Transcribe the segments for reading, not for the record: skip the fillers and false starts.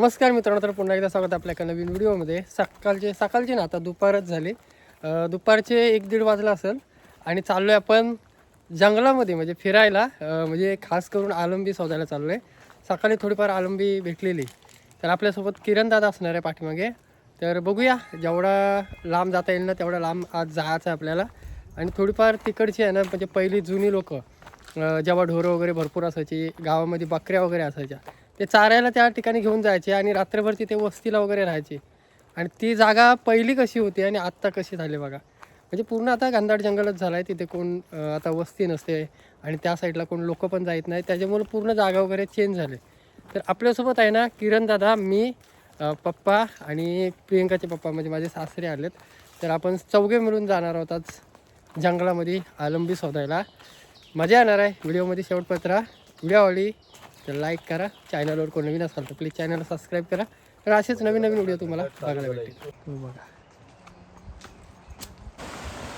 नमस्कार मित्रांनो, तर पुन्हा एकदा स्वागत आपल्या एका नवीन व्हिडिओमध्ये. सकाळचे ना, आता दुपारच झाली. दुपारचे 1-1:30 वाजला असेल आणि चाललो आहे आपण जंगलामध्ये म्हणजे फिरायला. म्हणजे खास करून आलंबी शोधायला चाललो आहे. सकाळी थोडीफार आलंबी भेटलेली, तर आपल्यासोबत किरण दादा असणार आहे पाठीमागे. तर बघूया, जेवढा लांब जाता येईल ना तेवढा लांब आज जायचं आहे आपल्याला. आणि थोडीफार तिकडची आहे ना, म्हणजे पहिली जुनी लोकं जेव्हा ढोरं वगैरे भरपूर असायची, गावामध्ये बकऱ्या वगैरे असायच्या, ते चारायला त्या ठिकाणी घेऊन जायचे आणि रात्रभर तिथे वस्तीला वगैरे राहायचे. आणि ती जागा पहिली कशी होती आणि आत्ता कशी झाली बघा. म्हणजे पूर्ण आता घनदाट जंगलच झालं आहे. तिथे कोण आता वस्ती नसते आणि त्या साईडला कोण लोकं पण जात नाही. त्याच्यामुळे पूर्ण जागा वगैरे चेंज झाले. तर आपल्यासोबत आहे ना किरण दादा, मी, पप्पा आणि प्रियंकाचे पप्पा म्हणजे माझे सासरे आलेत. तर आपण चौघे मिळून जाणार आहोत आज जंगलामध्ये आलंबी शोधायला. मजा येणार आहे. व्हिडिओमध्ये शेवटपर्यंत राहा. व्हिडिओ आवडली तर लाईक करा. चॅनलवर कोण नवीन असाल तर प्लीज चॅनलला सबस्क्राईब करा. तर असेच नवीन नवीन व्हिडिओ तुम्हाला बघायला भेटतील. हो बघा,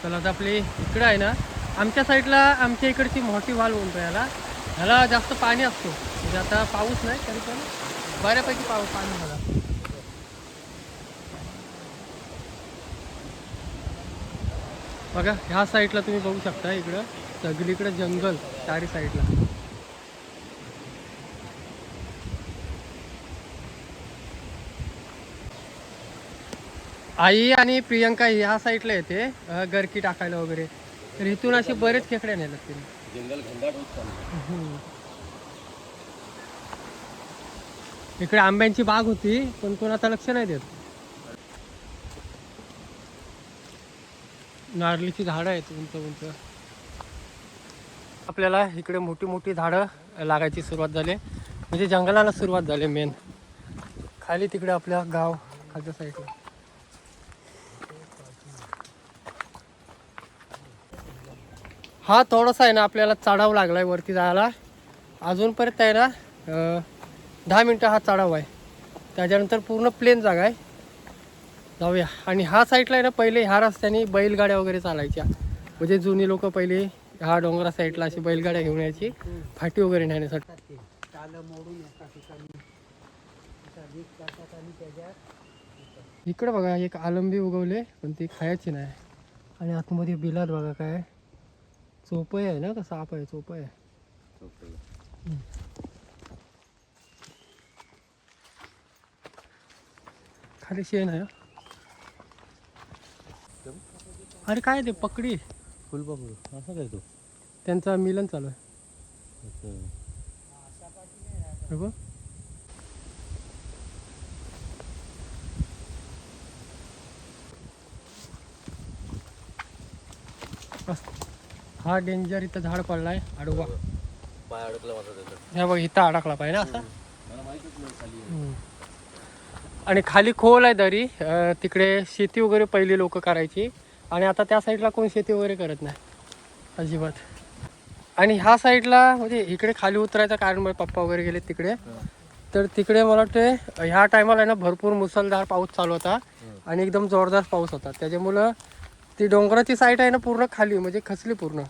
चला आता आपली इकडं आहे ना, आमच्या साईडला आमच्या इकडची मोठी वाल म्हणतो ह्याला जास्त पाणी असतो. म्हणजे आता पाऊस नाही तरी पण बऱ्यापैकी पाणी झाला. बघा ह्या साईडला तुम्ही बघू शकता, इकडं सगळीकडे जंगल चारी साईडला. आई आणि प्रियंका ह्या साईडला येते गरकी टाकायला वगैरे. तर इथून असे बरेच खेकडे नेले तिने. जंगल घनदाट होत चाललं. इकडे आंब्यांची बाग होती पण कोण आता लक्ष नाही देत. नारळीची झाडं आहेत उंच उंच. आपल्याला इकडे मोठी मोठी झाडं लागायची सुरुवात झाली. म्हणजे जंगलाला सुरुवात झाली मेन. खाली तिकडे आपल्या गाव खालच्या साईडला. हा थोडासा आहे ना आपल्याला चढाव लागलाय वरती जायला. अजूनपर्यंत आहे ना 10 मिनटं हा चढाव आहे. त्याच्यानंतर पूर्ण प्लेन जागा आहे. जाऊया. आणि हा साईडला आहे ना, पहिले ह्या रस्त्याने बैलगाड्या वगैरे चालायच्या. म्हणजे जुनी लोक पहिले ह्या डोंगरा साईडला अशी बैलगाड्या घेऊन यायची फाटी वगैरे नेण्यासाठी. इकडे बघा एक आलंबी उगवले पण ती खायची नाही. आणि आतमध्ये बिलात बघा काय चोपय आहे ना, का साप आहे? चोपय आहे. खाली शेण आहे. अरे काय ते पकडी फुलपाखरू असं काय तो? त्यांचा मिलन चालू आहे. बघ हा डेंजर इथं झाड पडलाय आडवा. पाय अडकला माझा त्याच्यात. हे बघ इथं अडकला पाहिजे ना असा. मला माहितच नाही खाली. आणि खाली खोल आहे दरी. तिकडे शेती वगैरे पहिली लोक करायची आणि आता त्या साईडला कोण शेती वगैरे करत नाही अजिबात. आणि ह्या साईडला म्हणजे इकडे खाली उतरायचं कारण म्हणजे पप्पा वगैरे गेले तिकडे. तर तिकडे मला वाटते ह्या टायमाला आहे ना भरपूर मुसळधार पाऊस चालू होता आणि एकदम जोरदार पाऊस होता. त्याच्यामुळं ती डोंगराची साईड आहे ना पूर्ण खाली म्हणजे खचली पूर्ण.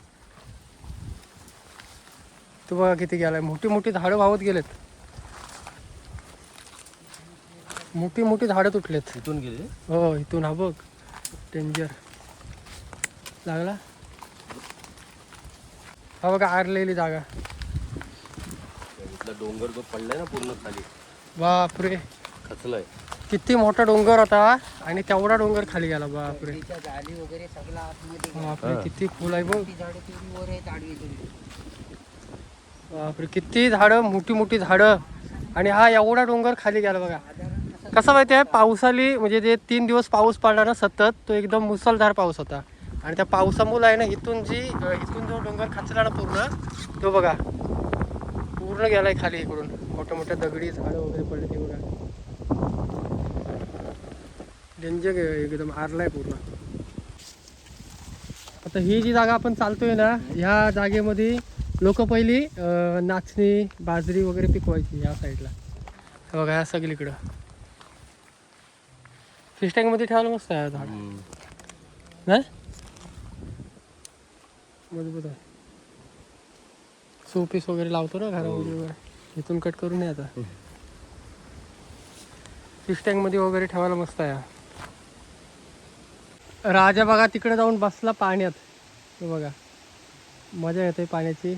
तू बघा किती गेलाय. मोठी मोठी झाडं वाहत गेलेत. मोठी मोठी झाडं तुटलेत. इथून गेले. हो इथून. हा बघ डेंजर लागला. हा बघा आरलेली जागा. इथला डोंगर जो पडलाय ना पूर्ण खाली, बापरे खचलाय. किती मोठा डोंगर होता आणि तेवढा डोंगर खाली गेला. बापरे बापरे किती खोल आहे बघ. बापरे किती झाडं, मोठी मोठी झाडं. आणि हा एवढा डोंगर खाली गेला बघा. कसं माहिती आहे, पावसाली म्हणजे जे 3 दिवस पाऊस पडला ना सतत, तो एकदम मुसळधार पाऊस होता. आणि त्या पावसामुळे आहे ना इथून जो डोंगर खचला ना पूर्ण, तो बघा पूर्ण गेलाय खाली. इकडून मोठ्या मोठ्या दगडी झाडं वगैरे पडले ते बघा. डेंजर एकदम आरलाय पूर्ण. आता ही जी जागा आपण चालतोय ना, ह्या जागेमध्ये लोक पहिली नाचणी बाजरी वगैरे पिकवायची ह्या साईडला. बघा ह्या सगळीकडं फिश टँक मध्ये ठेवायला मस्त आहे झाड. नाही मजबूत आहे. शोपीस वगैरे लावतो ना घरामध्ये वगैरे. इथून कट करून नाही आता. फिश टँकमध्ये वगैरे ठेवायला मस्त आहे हा. राजा बघा तिकडे जाऊन बसला पाण्यात. हे बघा मजा येते पाण्याची.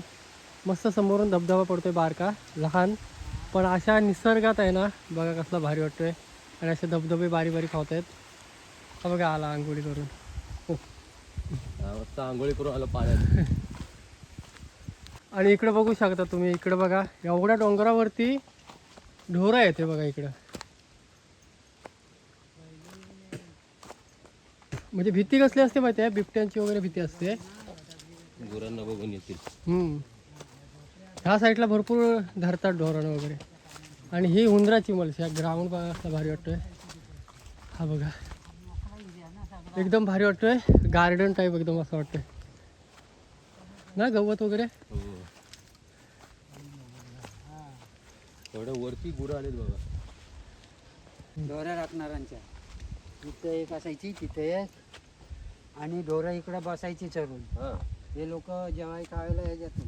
मस्त समोरून धबधबा पडतोय बारका लहान, पण अशा निसर्गात आहे ना बघा कसला भारी वाटतोय. आणि असे धबधबे बारी बारी खावत आहेत. हा बघा आला आंघोळी करून. वाजता आंघोळी करून आलं पाण्यात. आणि इकडे बघू शकता तुम्ही, इकडे बघा एवढ्या डोंगरावरती ढोरं आहेत. हे बघा इकडं, म्हणजे भीती कसली असते माहिती आहे, बिबट्यांची वगैरे भीती असते. गुरांना बघून येतील. ह्या साईडला भरपूर धरतात ढोरांना वगैरे. आणि ही उंदराची मलशी, हा ग्राउंड बघा असं भारी वाटतोय. हा बघा एकदम भारी वाटतोय, गार्डन टाईप एकदम असं वाटतंय ना, गवत वगैरे. एवढ्या वरती गुरं आलेत बघा. ढोरं राखणाऱ्यांच्या इथं एक असायची, तिथे एक, आणि ढोरं इकडं बसायची चरून. हे लोक जेव्हा खायला ह्याच्यातून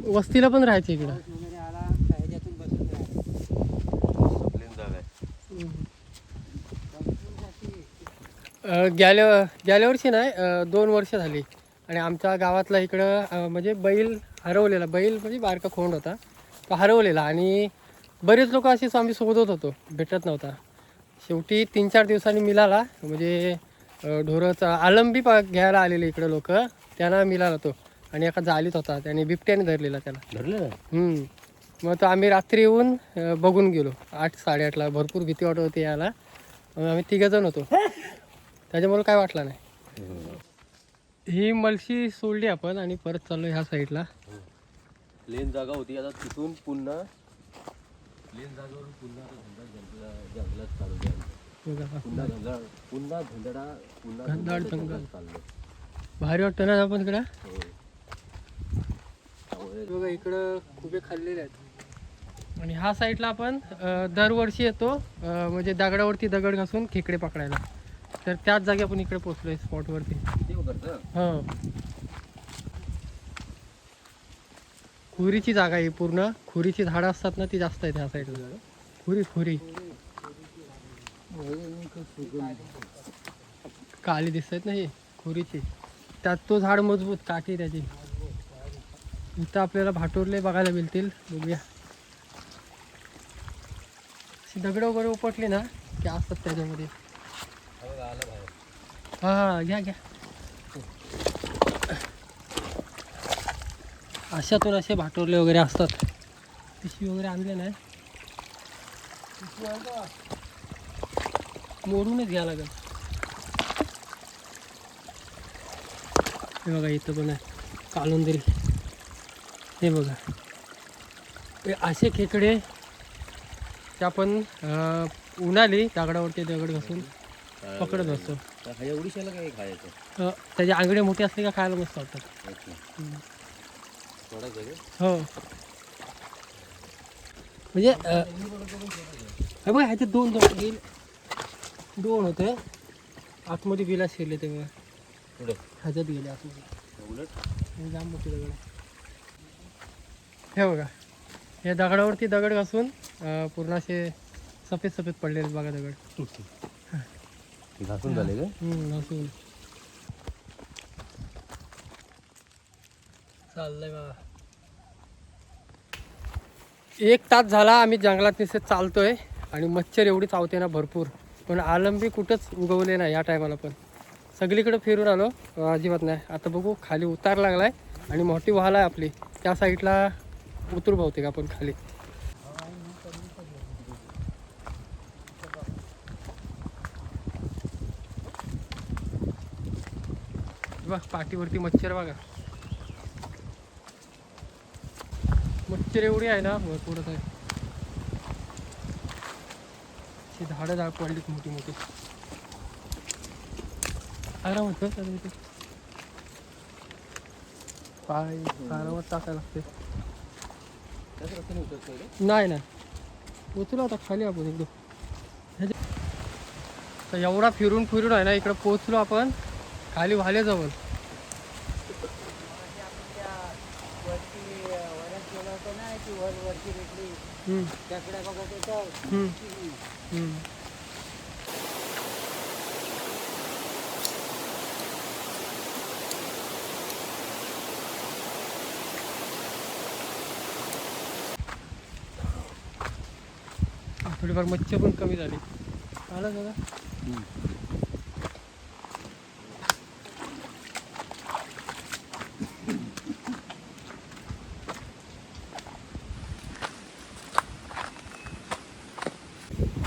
वस्तीला पण राहायचे इकडं. पाऊस वगैरे आला ह्याच्यातून बसून राहायचे. प्लेन जागा आहे. गेल्या वर्षी नाही, 2 वर्ष झाली. आणि आमच्या गावातला इकडं म्हणजे बैल हरवलेला. बैल म्हणजे बारका खोंड होता तो हरवलेला. आणि बरेच लोक असेच आम्ही शोधत होतो, भेटत नव्हता. शेवटी 3-4 दिवसांनी मिळाला. म्हणजे ढोराचा आलंबी घ्यायला आलेले इकडे लोक, त्यांना मिळाला तो. आणि एका जालीत होता, त्याने बिबट्याने धरलेला त्याला. धरलं. मग तो आम्ही रात्री येऊन बघून गेलो 8-8:30ला. भरपूर भीती वाटत होती याला. आम्ही 3 जण होतो, त्याच्यामुळे काय वाटलं नाही. ही मलशी सोडली आपण आणि परत चाललो ह्या साईडला. प्लेन जागा होती, आता तिथून पुन्हा प्लेन जागेवरून पुन्हा जंगलात चालू आहे. पुन्हा धंदडा घनदाट जंगल चाललो. भारी वाटतं ना आपण इकडं. बघा इकडं खुबे खाल्लेले आहेत. आणि ह्या साईडला आपण दरवर्षी येतो, म्हणजे दगडावरती दगड घासून खेकडे पकडायला. तर त्याच जागी आपण इकडे पोहोचलोय स्पॉटवरती. हो, खुरीची जागा आहे पूर्ण. खुरीची झाडं असतात ना, ती जास्त आहेत ह्या साईडला. खुरी काली दिसत आहेत ना, ही खुरीची. त्यात तो झाड मजबूत, काठी त्याची. इथं आपल्याला भाटोरले बघायला मिळतील. बघूया, दगड वगैरे उपटली ना की असतात त्याच्यामध्ये. हा घ्या. अशातून असे भाटोरले वगैरे असतात. पिशवी वगैरे आणले नाही, मोडूनच घ्या लागेल. हे बघा इथं पण आहे कालुंदरी. हे बघा, हे असे खेकडे ते आपण उन्हाळी दगडावरती दगड घासून पकडत असतो. एवढीशाला काय खायचं? त्याचे आंगडे मोठे असले का खायला मस्त वाटतात. हो, म्हणजे बघा ह्याचे 2 होते आतमध्ये. बिला शिरले ते बघा, ह्याच्यात गेले आतमध्ये. जाम मोठी दगड. हे बघा, या दगडावरती दगड घासून पूर्ण असे सफेद पडलेले बघा दगड. घासून झाले का? घासून चाललंय बघा. 1 तास झाला आम्ही जंगलात नुसते चालतोय. आणि मच्छर एवढी चावते ना भरपूर, पण आलंबी कुठंच उगवले नाही या टायमाला. पण सगळीकडे फिरून आलो, अजिबात नाही. आता बघू, खाली उतार लागलाय आणि मोठी वाहल आहे आपली, त्या साईडला उतरू बहुतेक आपण खाली. बघ पाठीवरती मच्छर बघा, मच्छर एवढी आहे ना भरपूरच आहे. झाडं पडलीत मोठी. आरामात पाय आरामात टाकायला लागते. नाही उचलू आता खाली आपण एकदम. तर एवढा फिरून आहे ना इकडं पोचलो आपण खाली वाल्याजवळ. वरती भेटली त्याकडे बघत होतो. हम्म. थोडीफार मच्छी पण कमी झाली. आला दादा.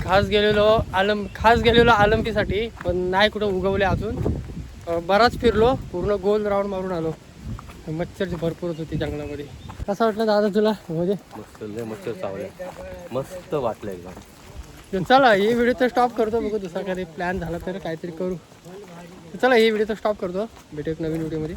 खास गेलेलो आलमटीसाठी, पण नाही कुठं उगवले अजून. बराच फिरलो, पूर्ण गोल राऊंड मारून आलो. मच्छरची भरपूरच होती जंगलामध्ये. कसं वाटलं दादा तुला? म्हणजे मस्त लय मच्छर चावले, मस्त वाटलं एकदम. चला ही व्हिडिओ तर स्टॉप करतो. बघू दुसरा कधी प्लॅन झाला तर काहीतरी करू. चला ही व्हिडिओ तर स्टॉप करतो. भेटू एक नवीन व्हिडिओमध्ये.